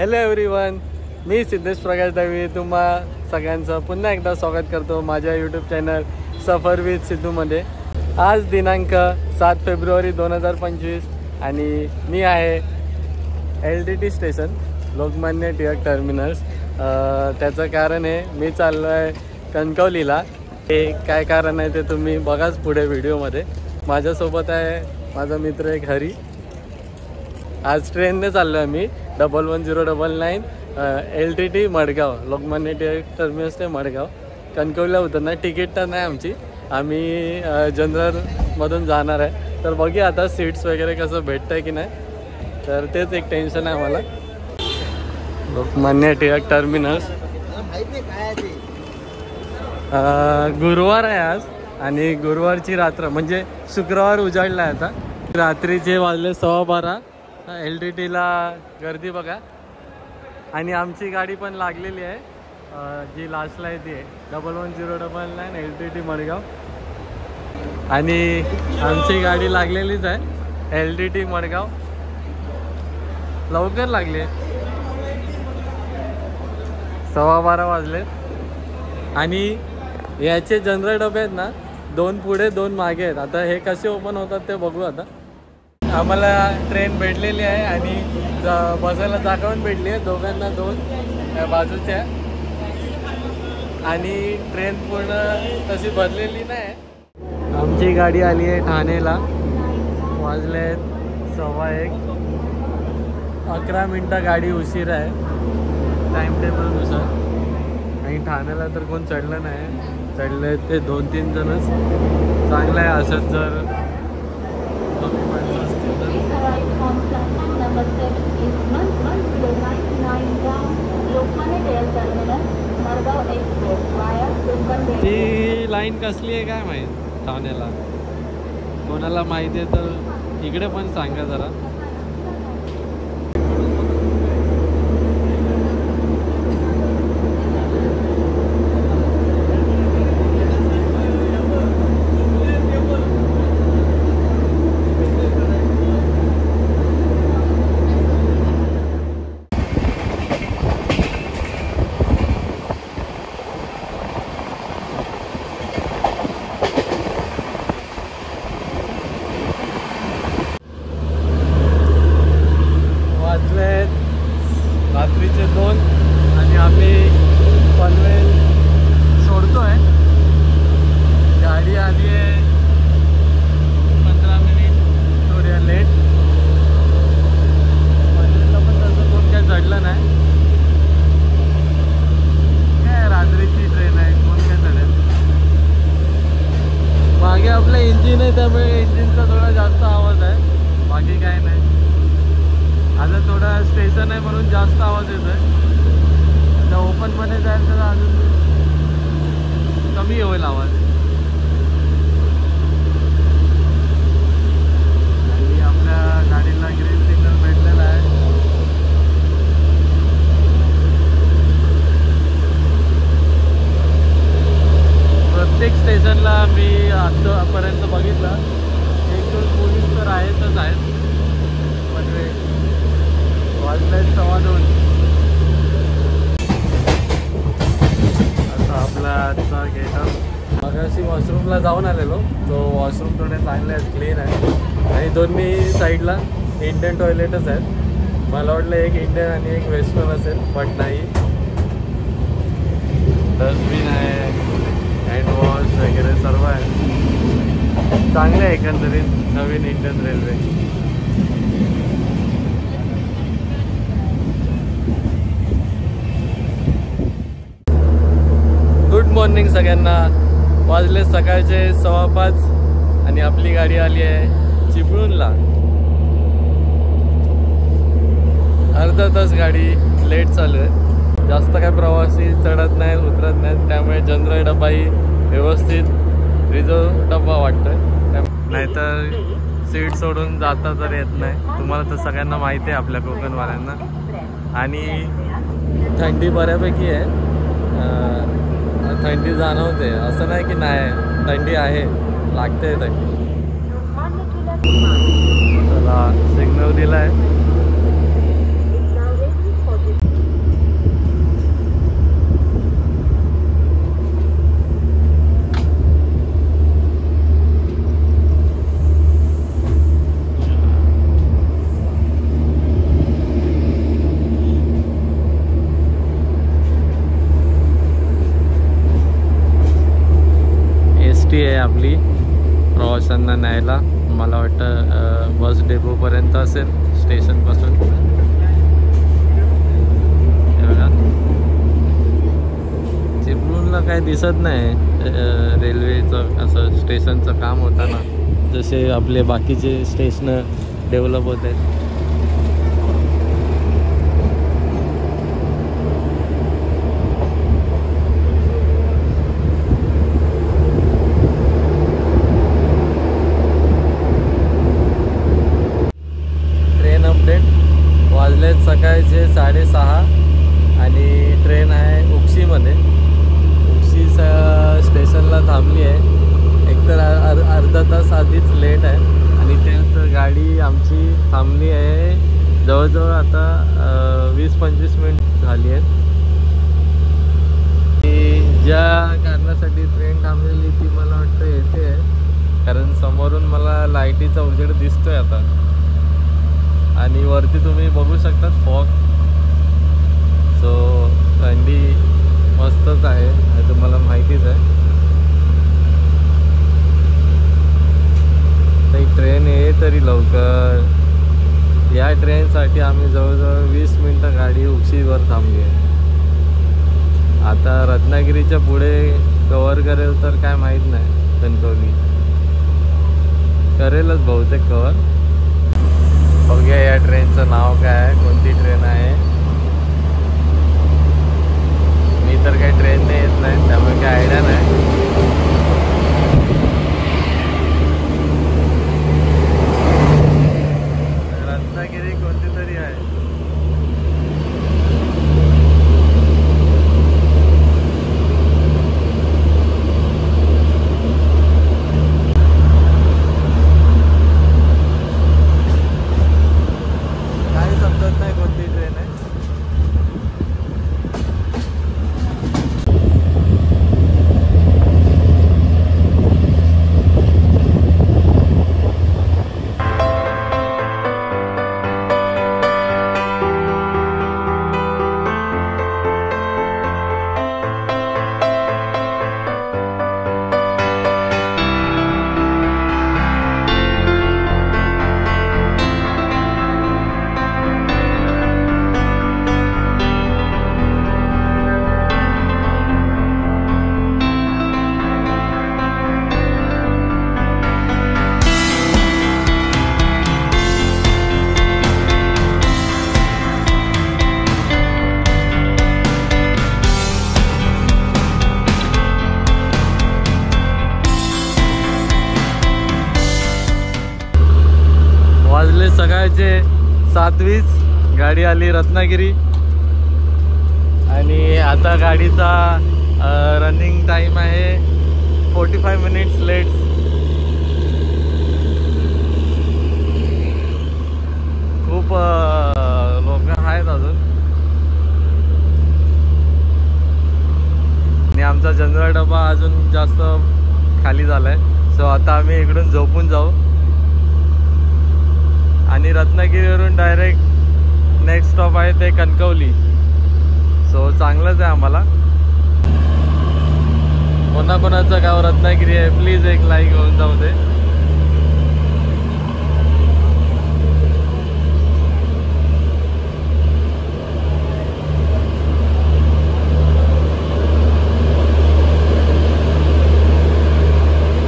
Hello everyone, मी सिद्धेश प्रकाश दळवी तुम्हा सगळ्यांचं पुन्हा एकदा स्वागत करतो माझ्या यूट्यूब चॅनल सफर विथ सिद्धूमध्ये। आज दिनांक 7 फेब्रुवारी 2025 आणि मी आहे LTT station Lokmanya Tilak terminus. त्याचं कारण आहे मी चाललो आहे कणकवलीला। हे काय कारण आहे ते तुम्ही बघाच पुढे व्हिडिओमध्ये। माझ्यासोबत आहे माझा मित्र एक हरी। आज ट्रेनने चाललो आहे मी 1109 LTT मडगाव लोकमान्य टिळक टर्मिनस ते मडगाव। कणकवलीला उतरणार, तिकीट तर नाही आमची, आम्ही जनरलमधून जाणार आहे। तर बघूया आता सीट्स वगैरे कसं भेटतं की नाही, तर तेच एक टेन्शन आहे मला। लोकमान्य टिळक टर्मिनस गुरुवार आहे आज आणि गुरुवारची रात्र म्हणजे शुक्रवार उजाडला आहे। आता रात्रीचे वाजले 12:15। LTTला गर्दी बघा आणि आमची गाडी पण लागलेली आहे, जी लास्टला आहे ती आहे 1109 LTT मडगाव आणि आमची गाडी लागलेलीच आहे LTT मडगाव। लवकर लागले, 12:15 वाजले आणि याचे जनरल डबे आहेत ना, 2 पुढे 2 मागे आहेत। आता हे कसे ओपन होतात ते बघू। आता आम्हाला ट्रेन भेटलेली आहे आणि बसायला जागा पण भेटली आहे, दोघांना 2 बाजूच्या, आणि ट्रेन पूर्ण तशी भरलेली नाही। आमची गाडी आली आहे ठाणेला, वाजले 1:15, 11 मिनटं गाडी उशीर आहे टाईम टेबलनुसार। आणि ठाण्याला तर कोण चढलं नाही, चढले ते 2-3 जणच। चांगलं आहे असंच जर ती लाईन कसली आहे काय माहीत ठाण्याला, कोणाला माहिती आहे तर इकडे पण सांगा जरा। रात्रीचे 2 आणि आम्ही पनवेल सोडतोय। गाडी आली आहे 15 मिनिट थोड्या लेट। पनवेलला पण तसं कोण काय चढलं नाही, काय रात्रीची ट्रेन आहे, कोण काय चढेल। मागे आपलं इंजिन आहे त्यामुळे इंजिनचा थोडा जास्त आवाज आहे, बाकी काय नाही। आता थोडं स्टेशन आहे म्हणून जास्त आवाज येतोय। आता ओपनमध्ये जाईल तर अजून कमी होईल आवाज। आणि आपल्या गाडीला ग्रीन सिग्नल भेटलेला आहे। प्रत्येक स्टेशनला मी आतापर्यंत बघितलं 1-2 पोलीस तर आहेतच आहेत। पनवेल वाजले 2:15। आता आपला आजचा गेटअप। मगाशी वॉशरूमला जाऊन आलेलो, तो वॉशरूम थोडे चांगले आहेत, क्लीन आहे आणि दोन्ही साईडला इंडियन टॉयलेटच आहेत। मला वाटलं एक इंडियन आणि एक वेस्टर्न असेल, बट नाही। डस्टबिन आहे, हँडवॉश वगैरे सर्व आहे, चांगले आहे एकंदरीत नवीन इंडियन रेल्वे। गुड मॉर्निंग सगळ्यांना। वाजले सकाळचे 5:15 आणि आपली गाडी आली आहे चिपळूणला। अर्धा तास गाडी लेट चालू आहे। जास्त काय प्रवासी चढत नाहीत उतरत नाहीत, त्यामुळे जनरल डबाही व्यवस्थित रिझर्व डबा वाटतोय। नाहीतर सीट सोडून जाता तर येत नाही, तुम्हाला तर सगळ्यांना माहिती आहे आपल्या कोकणवाल्यांना। आणि थंडी बऱ्यापैकी आहे, थंडी जाणवते, असं नाही की नाही, थंडी आहे, लागते थंडी। चला सिग्नल दिलाय। प्रवाशांना न्यायला. मला वाटतं बस डेपोपर्यंत असेल स्टेशनपासून. चिपळूणला काही दिसत नाही रेल्वेचं असं स्टेशनचं काम होतं ना, जसे आपले बाकीचे स्टेशन डेव्हलप होत आहेत. ट्रेन अपडेट वाजलेत सकाळचे 6:30 आणि ट्रेन आहे उक्षीमध्ये. उक्षी स्टेशनला थांबली आहे. एकतर अर्धा तास आधीच लेट आहे आणि त्यात गाडी आमची थांबली आहे जवळजवळ आता 20-25 मिनिट झाली आहेत. ज्या कारणासाठी ट्रेन थांबलेली ती मला वाटतं येते आहे, कारण समोरून मला लाईटीचा उजेड दिसतोय आता आणि वरती तुम्ही बघू शकतात फॉग. सो थंडी मस्तच आहे हे तुम्हाला माहितीच आहे. ट्रेन ये तरी लवकर. या ट्रेनसाठी आम्ही जवळजवळ 20 मिनिटं गाडी उक्षीवर थांबली आहे. आता रत्नागिरीच्या पुढे कव्हर करेल तर काय माहीत नाही. कणकवली करेलच बहुतेक कव्हर. बघूया या ट्रेनचं नाव काय आहे, कोणती ट्रेन आहे. मी तर काही ट्रेनने येत नाही त्यामुळे काही आयडिया नाही. रत्नागिरी कोणती तरी आहे. काही समजत नाही कोणती ट्रेन आहे. वाजले सकाळचे 7:20. गाडी आली रत्नागिरी आणि आता गाडीचा रनिंग टाइम आहे 45 मिनिट्स लेट. खूप लोक आहेत अजून आणि आमचा जनरल डबा अजून जास्त खाली झालाय. सो आता आम्ही इकडून झोपून जाऊ आणि रत्नागिरीवरून डायरेक्ट नेक्स्ट स्टॉप आहे ते कणकवली. सो चांगलंच आहे आम्हाला. कोणाकोणाचं गाव रत्नागिरी आहे प्लीज एक लाईक होऊन जाऊ दे.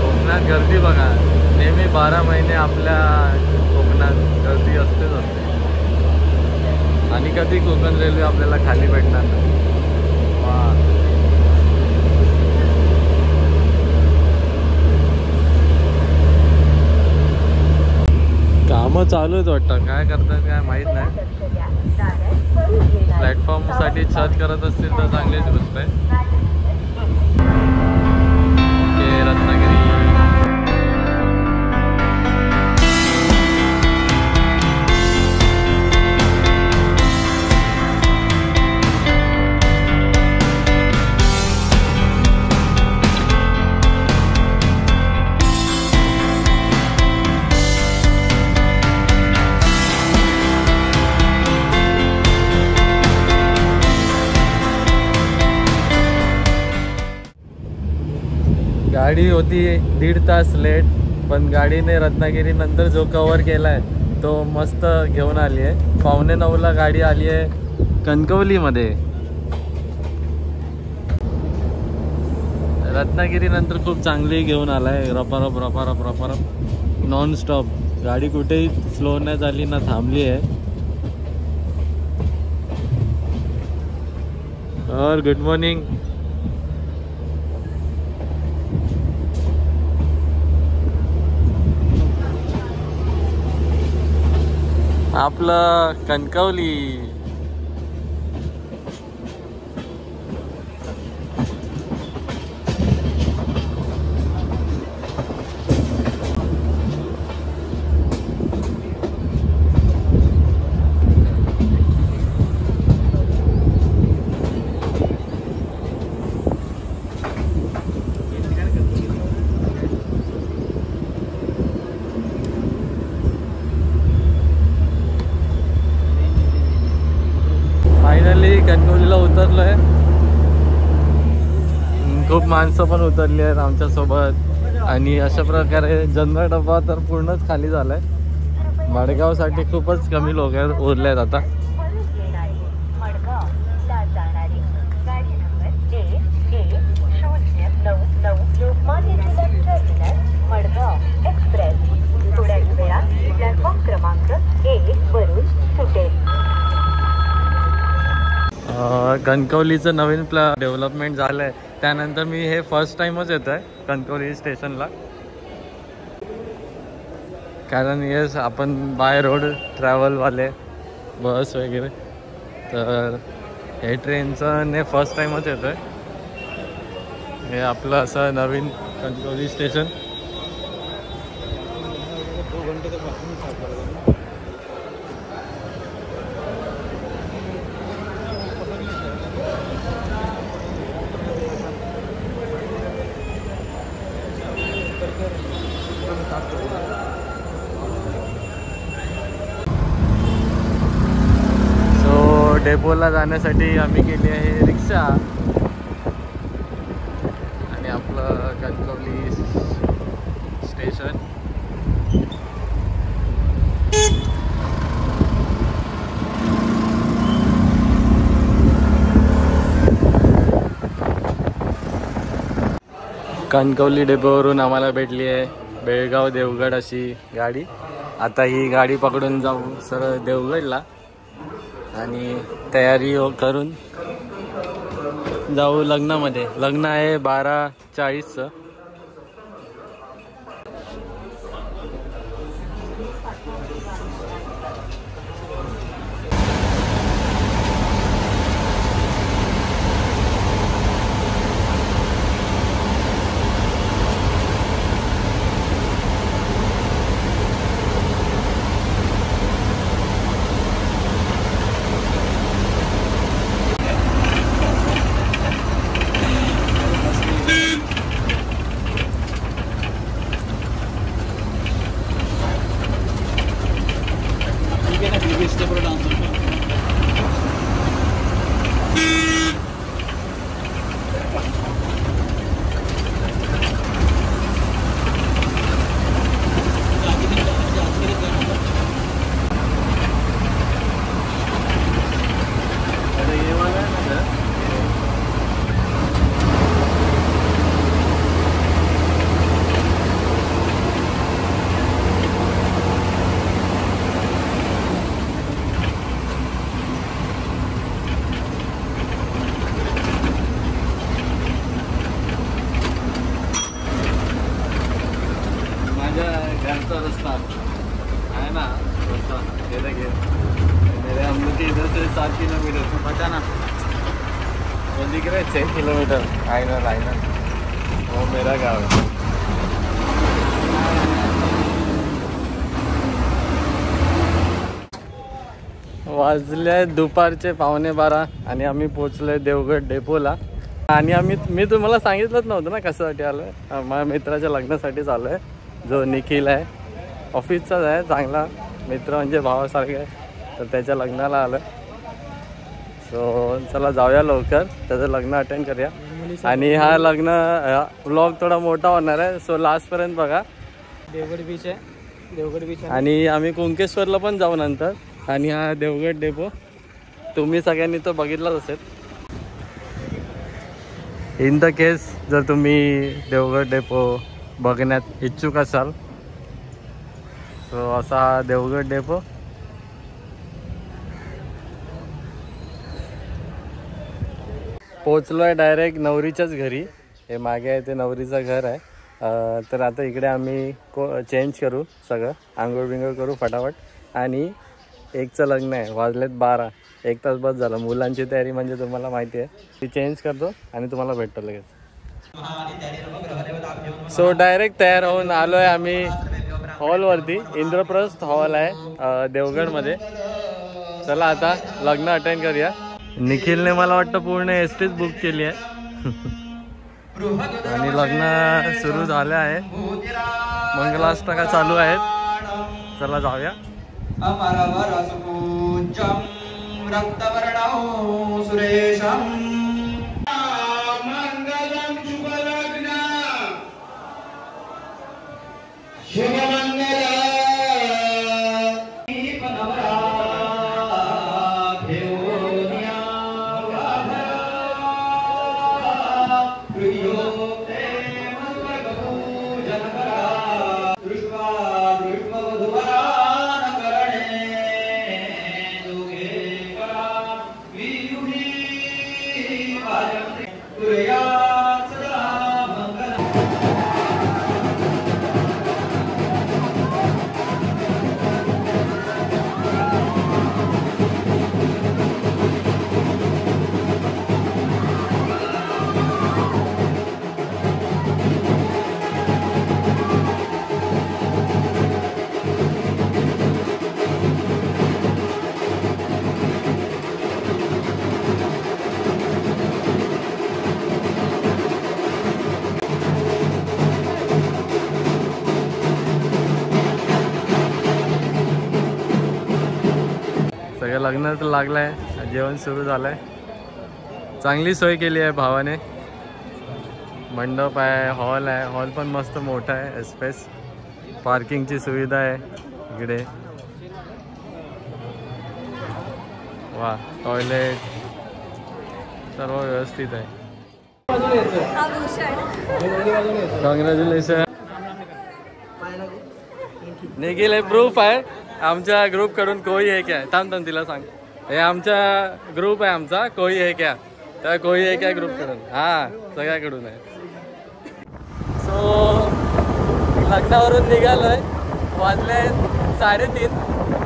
कोकणात गर्दी बघा, नेहमी 12 महिने आपल्या कोकणात गर्दी असतेच असते. आणि कधी कोकण रेल्वे आपल्याला खाली भेटणार नाही. कामं चालूच वाटतं, काय करतात काय माहित नाही. प्लॅटफॉर्म साठी छत करत असतील तर चांगलीच गोष्ट आहे. ओके रत्नागिरी. गाडी होती 1.5 तास लेट पण गाडीने रत्नागिरी नंतर जो कव्हर केला आहे तो मस्त घेऊन आली आहे. 8:45ला गाडी आली आहे कणकवलीमध्ये. रत्नागिरी नंतर खूप चांगली घेऊन आला आहे. रपारप रपारप रपारप नॉन स्टॉप. गाडी कुठेही स्लो नाही झाली ना थांबली आहे. और गुड मॉर्निंग. आपलं कणकवली. फायनली कणकवलीला उतरलो आहे. खूप माणसं पण उतरली आहेत आमच्यासोबत. आणि अशा प्रकारे जनरल डबा तर पूर्णच खाली झाला आहे. मडगावसाठी खूपच कमी लोक आहेत उरले आहेत आता. कणकवलीचं नवीन डेव्हलपमेंट झालं आहे. त्यानंतर मी हे फर्स्ट टाइमच येतो आहे कणकवली स्टेशनला. कारण येस आपण बाय रोड ट्रॅव्हलवाले बस वगैरे, तर हे ट्रेनचं ने फर्स्ट टाइमच येतो आहे. हे आपलं असं नवीन कणकवली स्टेशन. डेपोला जाण्यासाठी आम्ही केली आहे रिक्षा. आणि आपलं कणकवली स्टेशन. कणकवली डेपोवरून आम्हाला भेटली आहे बेळगाव देवगड अशी गाडी. आता ही गाडी पकडून जाऊ सरळ देवगडला आणि तयारी करून जाऊ लग्नामध्ये. लग्न आहे 12:40चं. घरचा रस्ता है ना, रस्ता मेरे हम लोग के इधर से 7 किलोमीटर पता ना, वो दिख रहे 6 किलोमीटर. आयनर वो मेरा गाँव है. वाजले दुपारचे 12:15 आणि आम्ही पोचलोय देवगड डेपोला. आणि मी तुम्हाला सांगितलंच नव्हतं ना कशासाठी आलोय. माझ्या मित्राच्या लग्नासाठी चालू आहे, जो निखिल आहे, ऑफिसचाच आहे, चांगला मित्र म्हणजे भावासारखा आहे, तर त्याच्या लग्नाला आलं. सो चला जाऊया लवकर, त्याचं लग्न अटेंड करूया. आणि हा लग्न व्लॉग थोडा मोठा होणार आहे, सो लास्टपर्यंत बघा. देवगड बीच आहे, देवगड बीच आणि आम्ही कुणकेश्वरला पण जाऊ नंतर. आणि हा देवगड डेपो तुम्ही सगळ्यांनी तो बघितलाच असेल. इन द केस जर तुम्ही देवगड डेपो बघण्यात इच्छुक असाल तो असा हा देवगड डेपो. पोचलो आहे डायरेक्ट नवरीच्याच घरी. हे मागे आहे ते नवरीचं घर आहे. तर आता इकडे आम्ही चेंज करू सगळं, आंघोळ बिंघोळ करू फटाफट. आणि 1चं लग्न आहे, वाजलेत 12, 1 तास बस झाला. मुलांची तयारी म्हणजे तुम्हाला माहिती आहे. ती चेंज करतो आणि तुम्हाला भेटतो लगेच. सो डायरेक्ट तयार होऊन आलो आहे आम्ही हॉलवरती. इंद्रप्रस्थ हॉल आहे देवगडमध्ये. चला आता लग्न अटेंड करूया. निखिलने मला वाटतं पूर्ण एसटीच बुक केली आहे. आणि लग्न सुरू झाले आहे, मंगलाष्टका चालू आहेत. चला जाऊया. सगळं लग्न तर लागलंय, जेवण सुरू झालंय. चांगली सोय केली आहे भावाने. मंडप आहे, हॉल आहे. हॉल पण मस्त मोठा आहे, स्पेस. पार्किंगची सुविधा आहे इकडे. वा, टॉयलेट सर्व व्यवस्थित आहे. कॉंग्रॅच्युलेशन. निखिल हे प्रूफ आहे आमच्या ग्रुप कडून. कोई है क्या? थांब तिला सांग. हे आमचा ग्रुप आहे आमचा, कोई है क्या? तर कोई है क्या ग्रुप कडून. हा, सगळ्याकडून आहे. सो लग्नावरून निघालोय, वाजले 3:30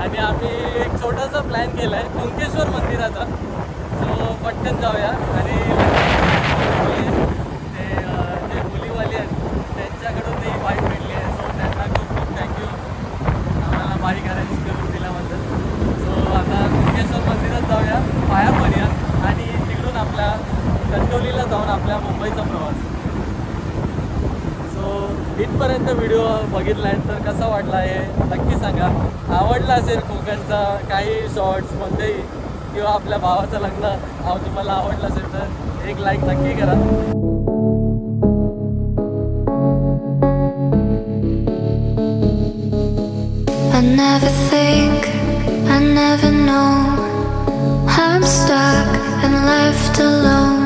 आणि आम्ही एक छोटासा प्लॅन केला आहे कुणकेश्वर मंदिराचा. सो पटकन जाऊया. आणि ते जे मुलीवाली आहेत त्यांच्याकडून ती बाईक भेटली आहे. सो त्यांना खूप खूप थँक्यू आम्हाला बाईक अरेंज करून दिल्याबद्दल. सो आता कुणकेश्वर मंदिरात जाऊया, पाया पडूया आणि तिकडून आपल्या कणकवलीला जाऊन आपल्या मुंबईचा प्रवास. सो इथपर्यंत व्हिडिओ बघितला आहे तर कसा वाटला हे नक्की सांगा. आवडला असेल कोकणचा काही शॉर्ट्स कोणतेही किंवा आपल्या भावाचं लग्न तुम्हाला आवडलं असेल तर एक लाईक नक्की करा. I never think, I never know. I'm stuck and left alone.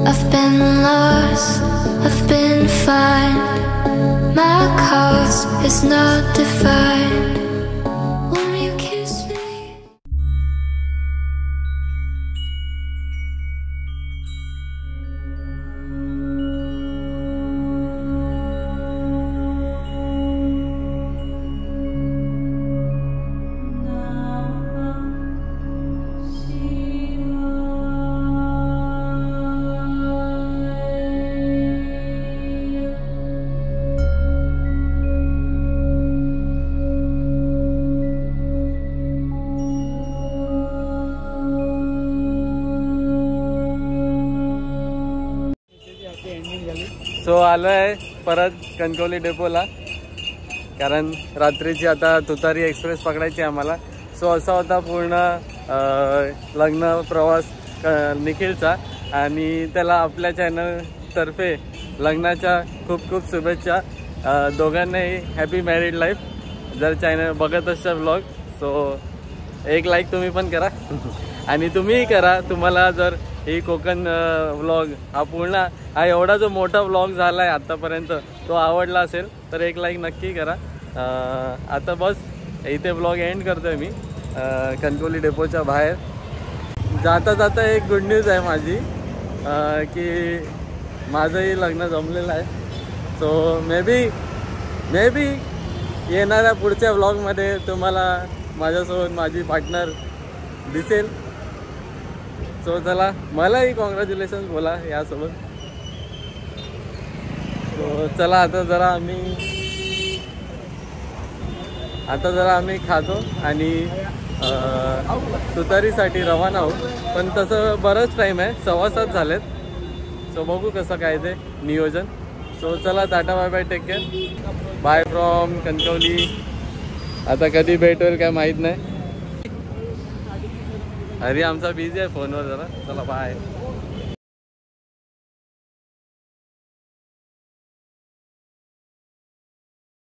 I've been lost, I've been fine. My cause is not defined. Won't you kiss me? So आलो आहे परत कणकवली डेपोला, कारण रात्रीची आता तुतारी एक्सप्रेस पकडायची आम्हाला. सो असा होता पूर्ण लग्न प्रवास निखिलचा. आणि त्याला आपल्या चॅनलतर्फे लग्नाच्या खूप खूप शुभेच्छा. दोघांनाही हॅपी मॅरिड लाईफ. जर चॅनल बघत असाल व्लॉग सो एक लाईक तुम्ही पण करा आणि तुम्हीही करा. तुम्हाला जर ही कोकण व्लॉग हा पूर्ण हा एवढा जो मोठा व्लॉग झाला आहे आत्तापर्यंत तो आवडला असेल तर एक लाईक नक्की करा. आता बस इथे व्लॉग एंड करतो आहे मी कणकवली डेपोच्या बाहेर. जाता जाता एक गुड न्यूज आहे माझी की माझंही लग्न जमलेलं आहे. सो मे बी येणाऱ्या पुढच्या व्लॉगमध्ये तुम्हाला माझ्यासोबत माझी पार्टनर दिसेल. सो चला मलाही कॉंग्रॅच्युलेशन्स बोला यासोबत. सो चला आता जरा आम्ही खातो आणि तुतारीसाठी रवाना आहोत. पण तसं बरंच टाईम आहे 6:15 झालेत. सो बघू कसं काय ते नियोजन. सो चला tata bye bye take care bye from Kankavli. आता कधी भेट होईल काय माहीत नाही. अरे आमचा बिझी आहे फोनवर जरा. चला बाय.